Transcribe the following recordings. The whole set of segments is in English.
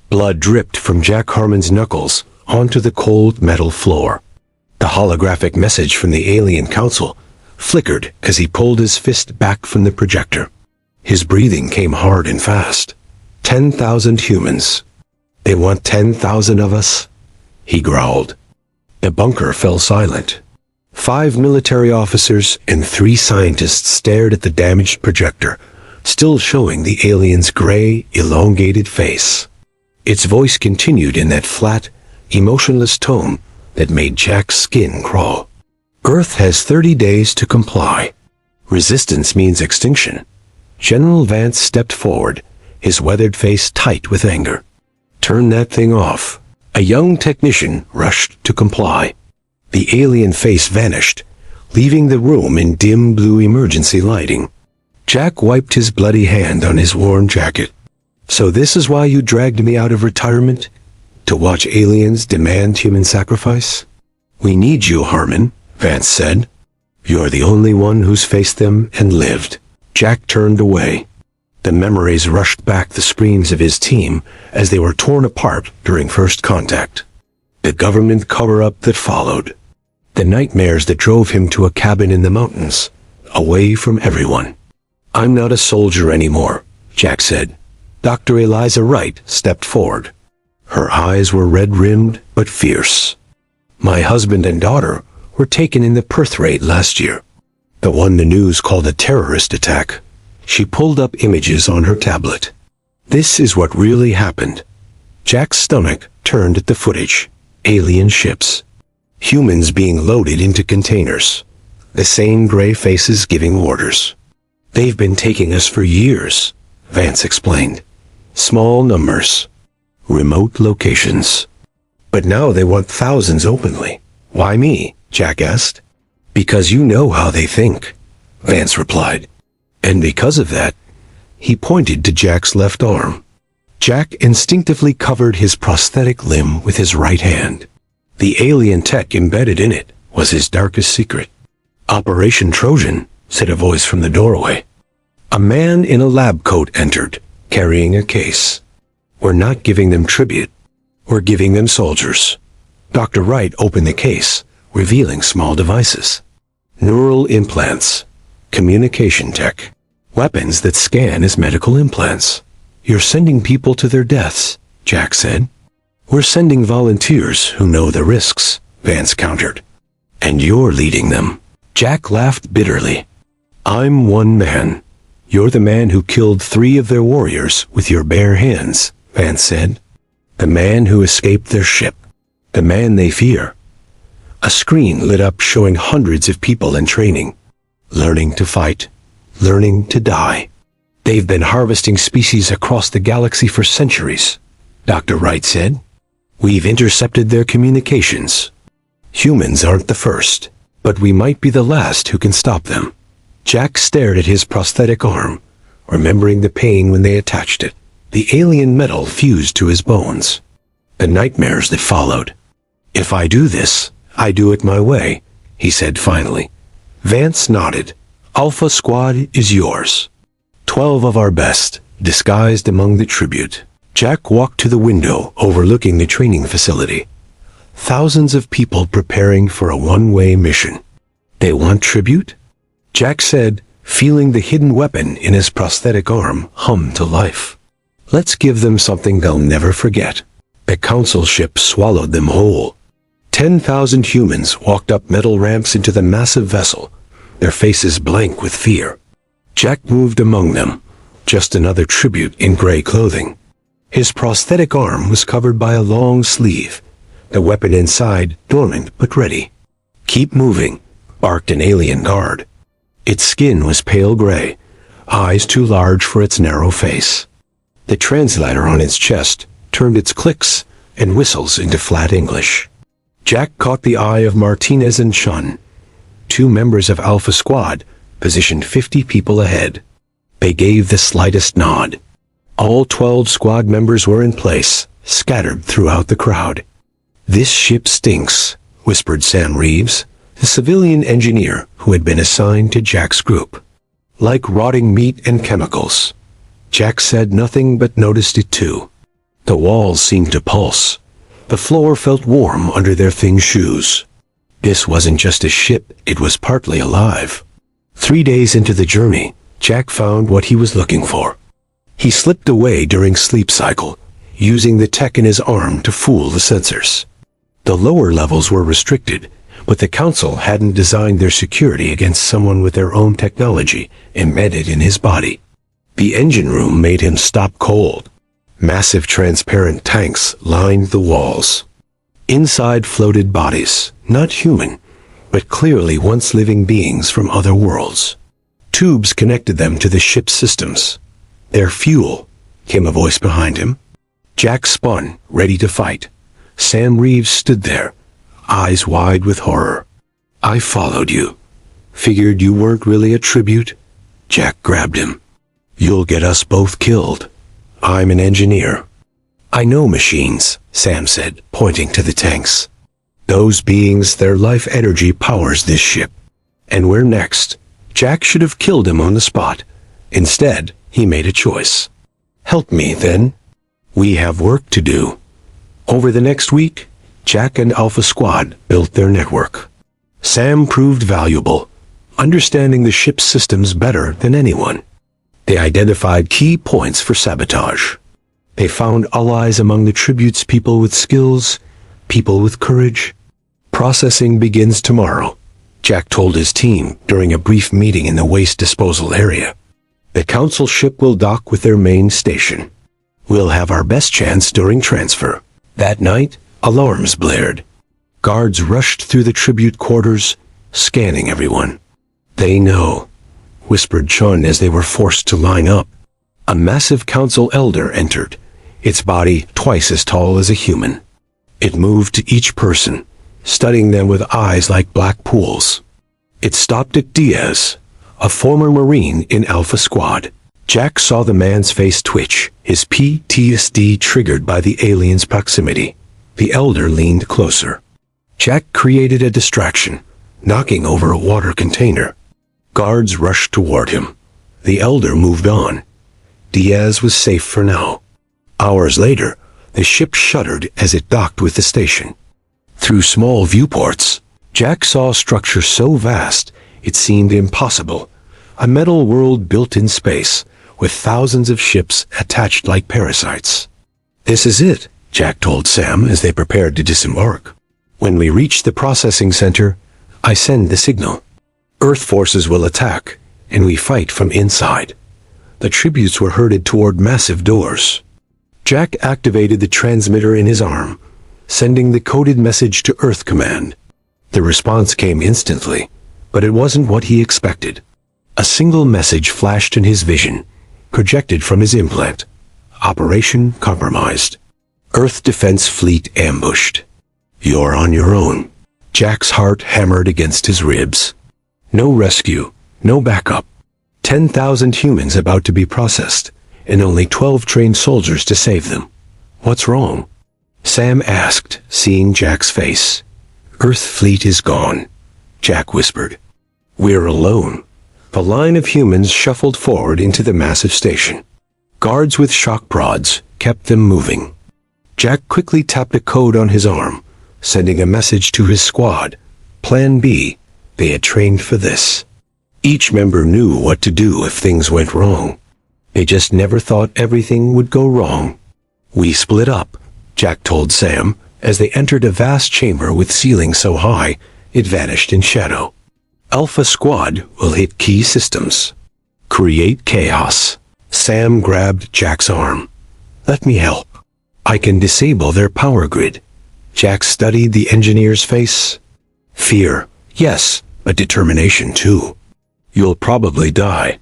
Blood dripped from Jack Harmon's knuckles onto the cold metal floor. The holographic message from the Alien Council flickered as he pulled his fist back from the projector. His breathing came hard and fast. 10,000 humans. They want 10,000 of us? He growled. The bunker fell silent. 5 military officers and 3 scientists stared at the damaged projector, still showing the alien's gray, elongated face. Its voice continued in that flat, emotionless tone that made Jack's skin crawl. Earth has 30 days to comply. Resistance means extinction. General Vance stepped forward, his weathered face tight with anger. Turn that thing off. A young technician rushed to comply. The alien face vanished, leaving the room in dim blue emergency lighting. Jack wiped his bloody hand on his worn jacket. So this is why you dragged me out of retirement? To watch aliens demand human sacrifice? We need you, Harmon, Vance said. You're the only one who's faced them and lived. Jack turned away. The memories rushed back the screams of his team as they were torn apart during first contact. The government cover-up that followed. The nightmares that drove him to a cabin in the mountains, away from everyone. I'm not a soldier anymore, Jack said. Dr. Eliza Wright stepped forward. Her eyes were red-rimmed but fierce. My husband and daughter were taken in the Perth raid last year. The one the news called a terrorist attack. She pulled up images on her tablet. This is what really happened. Jack's stomach turned at the footage. Alien ships. Humans being loaded into containers. The same gray faces giving orders. They've been taking us for years, Vance explained. Small numbers. Remote locations. But now they want thousands openly. Why me? Jack asked. Because you know how they think, Vance replied. And because of that, he pointed to Jack's left arm. Jack instinctively covered his prosthetic limb with his right hand. The alien tech embedded in it was his darkest secret. Operation Trojan, said a voice from the doorway. A man in a lab coat entered, carrying a case. We're not giving them tribute. We're giving them soldiers. Dr. Wright opened the case, revealing small devices. Neural implants. Communication tech. Weapons that scan as medical implants. You're sending people to their deaths, Jack said. We're sending volunteers who know the risks, Vance countered. And you're leading them. Jack laughed bitterly. I'm one man. You're the man who killed 3 of their warriors with your bare hands, Vance said. The man who escaped their ship. The man they fear. A screen lit up showing hundreds of people in training. Learning to fight. Learning to die. They've been harvesting species across the galaxy for centuries, Dr. Wright said. We've intercepted their communications. Humans aren't the first, but we might be the last who can stop them. Jack stared at his prosthetic arm, remembering the pain when they attached it. The alien metal fused to his bones. The nightmares that followed. If I do this, I do it my way, he said finally. Vance nodded. Alpha Squad is yours. 12 of our best, disguised among the tribute. Jack walked to the window overlooking the training facility. Thousands of people preparing for a one-way mission. They want tribute? Jack said, feeling the hidden weapon in his prosthetic arm hum to life. Let's give them something they'll never forget. The council ship swallowed them whole. 10,000 humans walked up metal ramps into the massive vessel, their faces blank with fear. Jack moved among them, just another tribute in gray clothing. His prosthetic arm was covered by a long sleeve, the weapon inside dormant but ready. Keep moving, barked an alien guard. Its skin was pale gray, eyes too large for its narrow face. The translator on its chest turned its clicks and whistles into flat English. Jack caught the eye of Martinez and Shun, 2 members of Alpha Squad, positioned 50 people ahead. They gave the slightest nod. All 12 squad members were in place, scattered throughout the crowd. This ship stinks, whispered Sam Reeves, the civilian engineer who had been assigned to Jack's group. Like rotting meat and chemicals. Jack said nothing but noticed it too. The walls seemed to pulse. The floor felt warm under their thin shoes. This wasn't just a ship, it was partly alive. 3 days into the journey, Jack found what he was looking for. He slipped away during sleep cycle, using the tech in his arm to fool the sensors. The lower levels were restricted, but the Council hadn't designed their security against someone with their own technology embedded in his body. The engine room made him stop cold. Massive transparent tanks lined the walls. Inside floated bodies, not human, but clearly once living beings from other worlds. Tubes connected them to the ship's systems. "Their fuel," came a voice behind him. Jack spun, ready to fight. Sam Reeves stood there, eyes wide with horror. "I followed you. Figured you weren't really a tribute." Jack grabbed him. "You'll get us both killed. I'm an engineer." "I know machines," Sam said, pointing to the tanks. "Those beings, their life energy powers this ship. And we're next." Jack should have killed him on the spot. Instead, he made a choice. "Help me, then. We have work to do." Over the next week, Jack and Alpha Squad built their network. Sam proved valuable, understanding the ship's systems better than anyone. They identified key points for sabotage. They found allies among the tribute's people with skills, people with courage. "Processing begins tomorrow," Jack told his team during a brief meeting in the waste disposal area. "The Council ship will dock with their main station. We'll have our best chance during transfer." That night, alarms blared. Guards rushed through the tribute quarters, scanning everyone. "They know," whispered Chun as they were forced to line up. A massive Council elder entered, its body twice as tall as a human. It moved to each person, studying them with eyes like black pools. It stopped at Diaz, a former Marine in Alpha Squad. Jack saw the man's face twitch, his PTSD triggered by the alien's proximity. The elder leaned closer. Jack created a distraction, knocking over a water container. Guards rushed toward him. The elder moved on. Diaz was safe for now. Hours later, the ship shuddered as it docked with the station. Through small viewports, Jack saw a structure so vast it seemed impossible. A metal world built in space, with thousands of ships attached like parasites. "This is it," Jack told Sam as they prepared to disembark. "When we reach the processing center, I send the signal. Earth forces will attack, and we fight from inside." The tributes were herded toward massive doors. Jack activated the transmitter in his arm, sending the coded message to Earth Command. The response came instantly, but it wasn't what he expected. A single message flashed in his vision, projected from his implant. "Operation compromised. Earth Defense Fleet ambushed. You're on your own." Jack's heart hammered against his ribs. No rescue, no backup. 10,000 humans about to be processed, and only 12 trained soldiers to save them. "What's wrong?" Sam asked, seeing Jack's face. "Earth fleet is gone," Jack whispered. "We're alone." The line of humans shuffled forward into the massive station. Guards with shock prods kept them moving. Jack quickly tapped a code on his arm, sending a message to his squad. Plan B. They had trained for this. Each member knew what to do if things went wrong. They just never thought everything would go wrong. "We split up," Jack told Sam, as they entered a vast chamber with ceilings so high it vanished in shadow. "Alpha Squad will hit key systems. Create chaos." Sam grabbed Jack's arm. "Let me help. I can disable their power grid." Jack studied the engineer's face. "Fear, yes, but determination too. You'll probably die.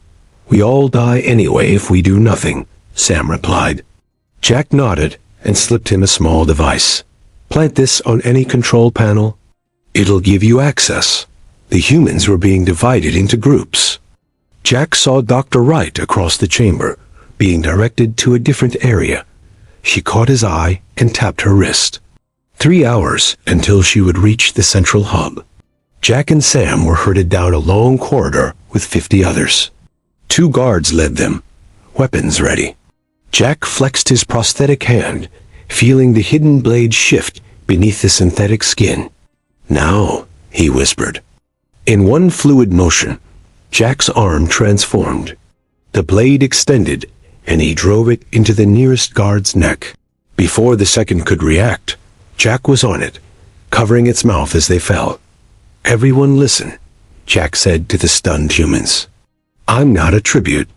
We all die anyway if we do nothing," Sam replied. Jack nodded and slipped him a small device. "Plant this on any control panel. It'll give you access." The humans were being divided into groups. Jack saw Dr. Wright across the chamber, being directed to a different area. She caught his eye and tapped her wrist. 3 hours until she would reach the central hub. Jack and Sam were herded down a long corridor with 50 others. 2 guards led them, weapons ready. Jack flexed his prosthetic hand, feeling the hidden blade shift beneath the synthetic skin. "Now," he whispered. In one fluid motion, Jack's arm transformed. The blade extended, and he drove it into the nearest guard's neck. Before the second could react, Jack was on it, covering its mouth as they fell. "Everyone listen," Jack said to the stunned humans. "I'm not a tribute.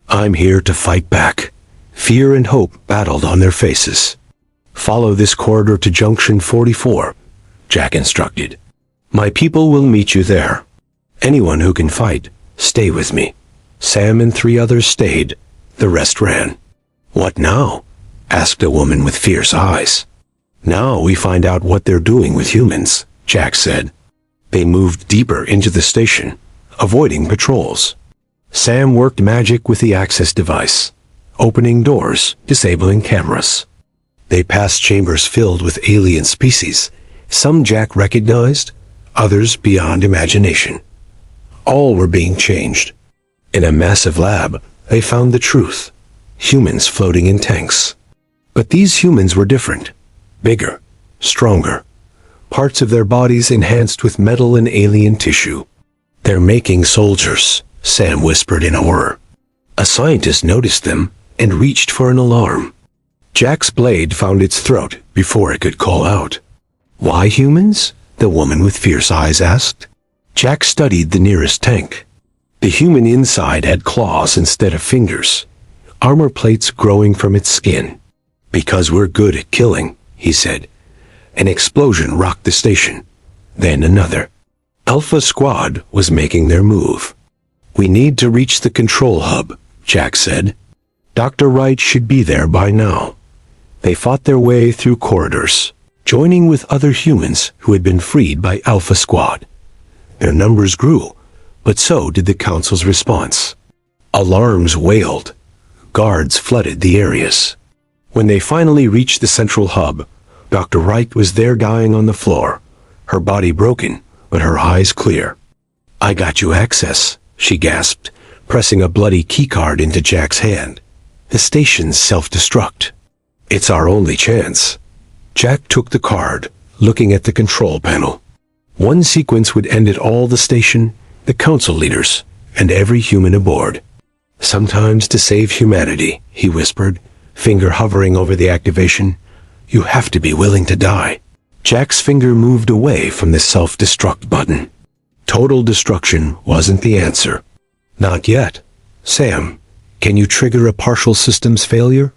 I'm here to fight back." Fear and hope battled on their faces. "Follow this corridor to Junction 44, Jack instructed. "My people will meet you there. Anyone who can fight, stay with me." Sam and 3 others stayed. The rest ran. "What now?" asked a woman with fierce eyes. "Now we find out what they're doing with humans," Jack said. They moved deeper into the station, avoiding patrols. Sam worked magic with the access device, opening doors, disabling cameras. They passed chambers filled with alien species, some Jack recognized, others beyond imagination. All were being changed. In a massive lab, they found the truth: humans floating in tanks. But these humans were different, bigger, stronger, parts of their bodies enhanced with metal and alien tissue. "They're making soldiers," Sam whispered in horror. A scientist noticed them and reached for an alarm. Jack's blade found its throat before it could call out. "Why humans?" the woman with fierce eyes asked. Jack studied the nearest tank. The human inside had claws instead of fingers, armor plates growing from its skin. "Because we're good at killing," he said. An explosion rocked the station, then another. Alpha Squad was making their move. "We need to reach the control hub," Jack said. "Dr. Wright should be there by now." They fought their way through corridors, joining with other humans who had been freed by Alpha Squad. Their numbers grew, but so did the Council's response. Alarms wailed. Guards flooded the areas. When they finally reached the central hub, Dr. Wright was there dying on the floor, her body broken, but her eyes clear. "I got you access," she gasped, pressing a bloody keycard into Jack's hand. "The station's self-destruct. It's our only chance." Jack took the card, looking at the control panel. One sequence would end it all: the station, the council leaders, and every human aboard. "Sometimes to save humanity," he whispered, finger hovering over the activation, "you have to be willing to die." Jack's finger moved away from the self-destruct button. Total destruction wasn't the answer. "Not yet. Sam, can you trigger a partial systems failure?"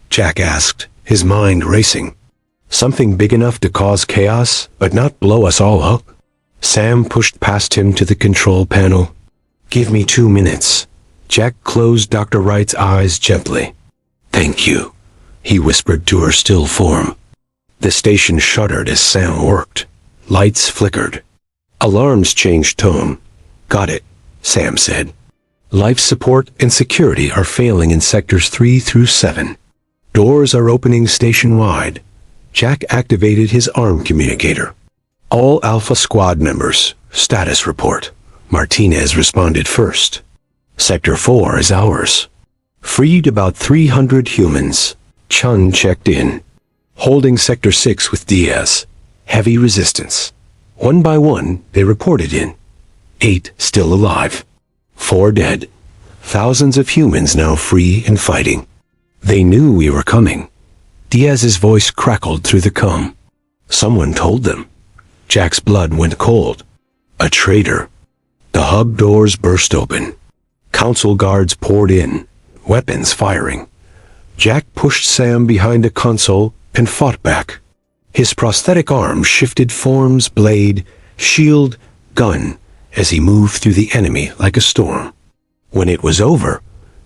Jack asked, his mind racing. "Something big enough to cause chaos, but not blow us all up?" Sam pushed past him to the control panel. "Give me 2 minutes." Jack closed Dr. Wright's eyes gently. "Thank you," he whispered to her still form. The station shuddered as Sam worked. Lights flickered. Alarms changed tone. "Got it," Sam said. "Life support and security are failing in sectors 3 through 7. Doors are opening station-wide." Jack activated his arm communicator. "All Alpha Squad members, status report." Martinez responded first. "Sector 4 is ours. Freed about 300 humans." Chun checked in. "Holding Sector 6 with Diaz. Heavy resistance." One by one, they reported in. 8 still alive. 4 dead. Thousands of humans now free and fighting. "They knew we were coming." Diaz's voice crackled through the comm. "Someone told them." Jack's blood went cold. A traitor. The hub doors burst open. Council guards poured in, weapons firing. Jack pushed Sam behind a console and fought back. His prosthetic arm shifted forms: blade, shield, gun, as he moved through the enemy like a storm. When it was over,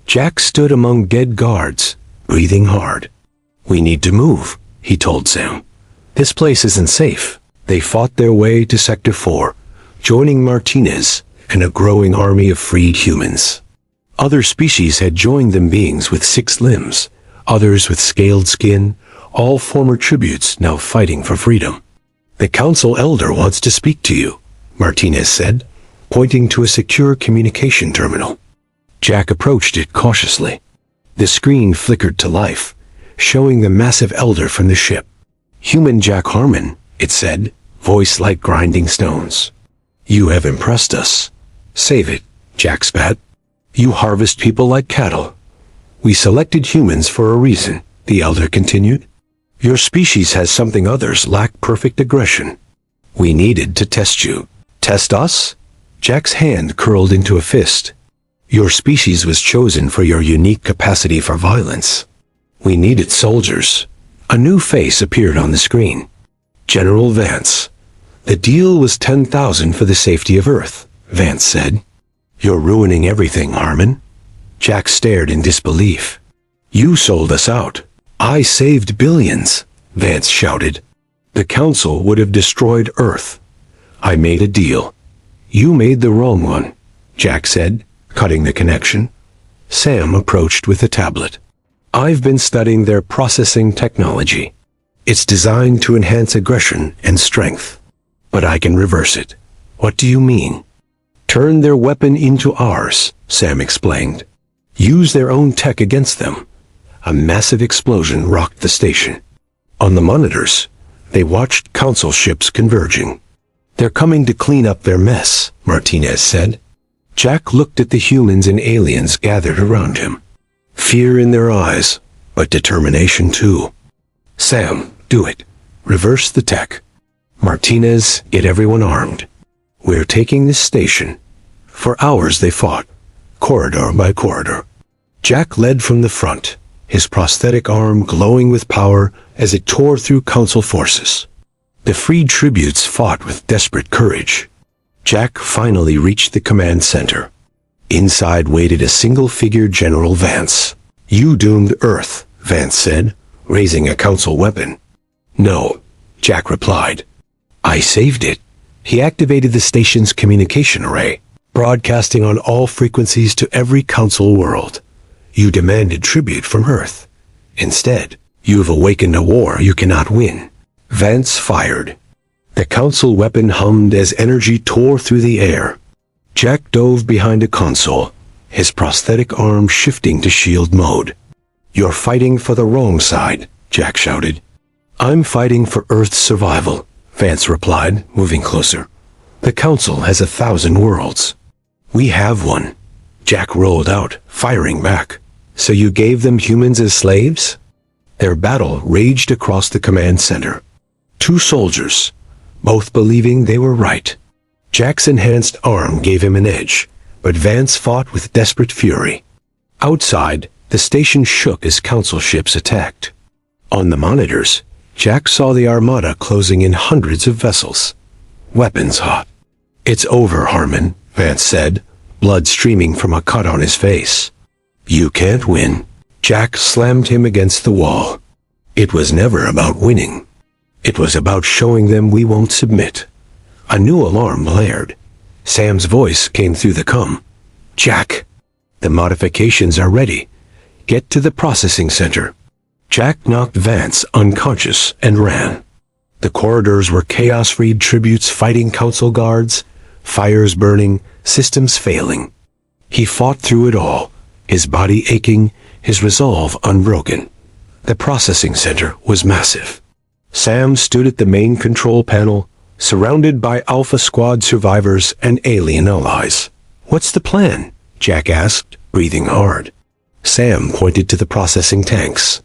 Jack stood among dead guards, breathing hard. "We need to move," he told Sam. "This place isn't safe." They fought their way to Sector 4, joining Martinez and a growing army of freed humans. Other species had joined them, beings with 6 limbs, others with scaled skin, all former tributes now fighting for freedom. "The council elder wants to speak to you," Martinez said, pointing to a secure communication terminal. Jack approached it cautiously. The screen flickered to life, showing the massive elder from the ship. "Human Jack Harmon," it said, voice like grinding stones. "You have impressed us." "Save it," Jack spat. "You harvest people like cattle." "We selected humans for a reason," the elder continued. "Your species has something others lack: perfect aggression. We needed to test you." "Test us?" Jack's hand curled into a fist. "Your species was chosen for your unique capacity for violence. We needed soldiers." A new face appeared on the screen. "General Vance." "The deal was 10,000 for the safety of Earth," Vance said. "You're ruining everything, Harmon." Jack stared in disbelief. "You sold us out." "I saved billions," Vance shouted. "The Council would have destroyed Earth. I made a deal." "You made the wrong one," Jack said, cutting the connection. Sam approached with a tablet. "I've been studying their processing technology. It's designed to enhance aggression and strength. But I can reverse it." "What do you mean?" "Turn their weapon into ours," Sam explained. "Use their own tech against them." A massive explosion rocked the station. On the monitors, they watched Council ships converging. "They're coming to clean up their mess," Martinez said. Jack looked at the humans and aliens gathered around him. Fear in their eyes, but determination too. "Sam, do it. Reverse the tech." "Martinez, get everyone armed. We're taking this station." For hours they fought, corridor by corridor. Jack led from the front, his prosthetic arm glowing with power as it tore through Council forces. The freed tributes fought with desperate courage. Jack finally reached the command center. Inside waited a single-figured General Vance. "You doomed Earth," Vance said, raising a Council weapon. "No," Jack replied. "I saved it." He activated the station's communication array, broadcasting on all frequencies to every Council world. "You demanded tribute from Earth. Instead, you've awakened a war you cannot win." Vance fired. The Council weapon hummed as energy tore through the air. Jack dove behind a console, his prosthetic arm shifting to shield mode. "You're fighting for the wrong side," Jack shouted. "I'm fighting for Earth's survival," Vance replied, moving closer. "The Council has 1,000 worlds. We have one." Jack rolled out, firing back. "So you gave them humans as slaves?" Their battle raged across the command center. Two soldiers, both believing they were right. Jack's enhanced arm gave him an edge, but Vance fought with desperate fury. Outside, the station shook as Council ships attacked. On the monitors, Jack saw the Armada closing in hundreds of vessels. Weapons hot. "It's over, Harmon," Vance said, blood streaming from a cut on his face. "You can't win." Jack slammed him against the wall. "It was never about winning. It was about showing them we won't submit." A new alarm blared. Sam's voice came through the comm. "Jack, the modifications are ready. Get to the processing center." Jack knocked Vance unconscious and ran. The corridors were chaos-freed tributes fighting Council guards, fires burning, systems failing. He fought through it all, his body aching, his resolve unbroken. The processing center was massive. Sam stood at the main control panel, surrounded by Alpha Squad survivors and alien allies. "What's the plan?" Jack asked, breathing hard. Sam pointed to the processing tanks.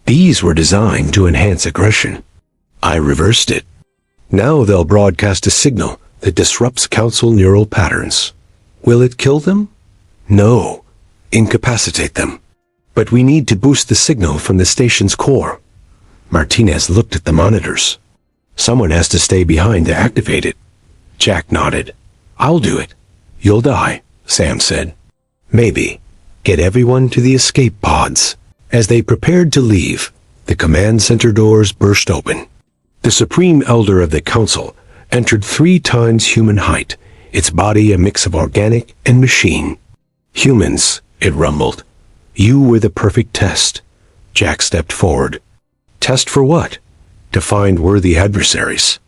"These were designed to enhance aggression. I reversed it. Now they'll broadcast a signal that disrupts Council neural patterns. Will it kill them? No. Incapacitate them. But we need to boost the signal from the station's core." Martinez looked at the monitors. "Someone has to stay behind to activate it." Jack nodded. "I'll do it." "You'll die," Sam said. "Maybe. Get everyone to the escape pods." As they prepared to leave, the command center doors burst open. The Supreme Elder of the Council entered 3 times human height, its body a mix of organic and machine. "Humans," it rumbled. "You were the perfect test." Jack stepped forward. "Test for what?" "To find worthy adversaries.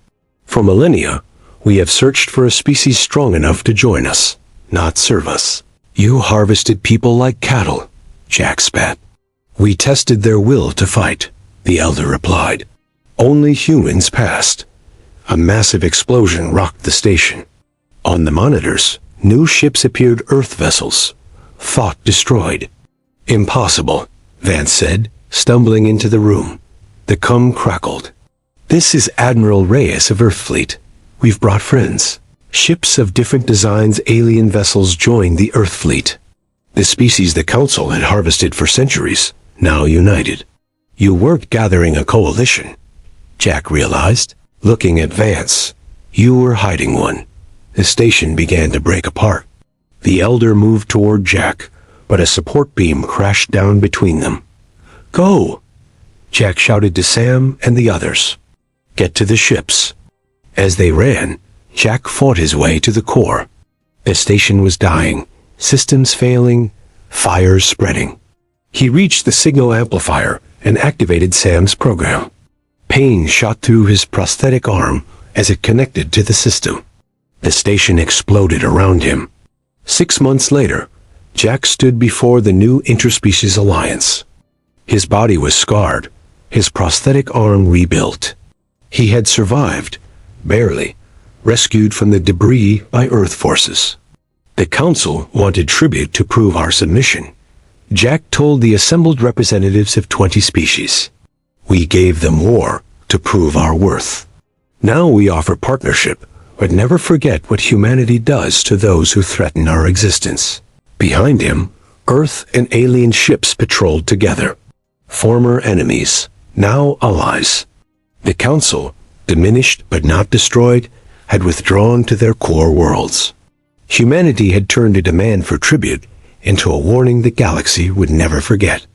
For millennia, we have searched for a species strong enough to join us, not serve us. You harvested people like cattle," Jack spat. We tested their will to fight, the elder replied. Only humans passed. A massive explosion rocked the station. On the monitors, new ships appeared, Earth vessels. Thought destroyed. Impossible, Vance said, stumbling into the room. The cum crackled. This is Admiral Reyes of Earthfleet. We've brought friends. Ships of different designs, alien vessels joined the Earth fleet. The species the Council had harvested for centuries, now united. You weren't gathering a coalition, Jack realized, looking at Vance. You were hiding one. The station began to break apart. The elder moved toward Jack, but a support beam crashed down between them. Go! Jack shouted to Sam and the others. Get to the ships. As they ran, Jack fought his way to the core. The station was dying, systems failing, fires spreading. He reached the signal amplifier and activated Sam's program. Pain shot through his prosthetic arm as it connected to the system. The station exploded around him. 6 months later, Jack stood before the new Interspecies Alliance. His body was scarred, his prosthetic arm rebuilt. He had survived, barely, rescued from the debris by Earth forces. The Council wanted tribute to prove our submission. Jack told the assembled representatives of 20 species. We gave them war to prove our worth. Now we offer partnership, but never forget what humanity does to those who threaten our existence. Behind him, Earth and alien ships patrolled together. Former enemies, now allies. The Council, diminished but not destroyed, had withdrawn to their core worlds. Humanity had turned a demand for tribute into a warning the galaxy would never forget.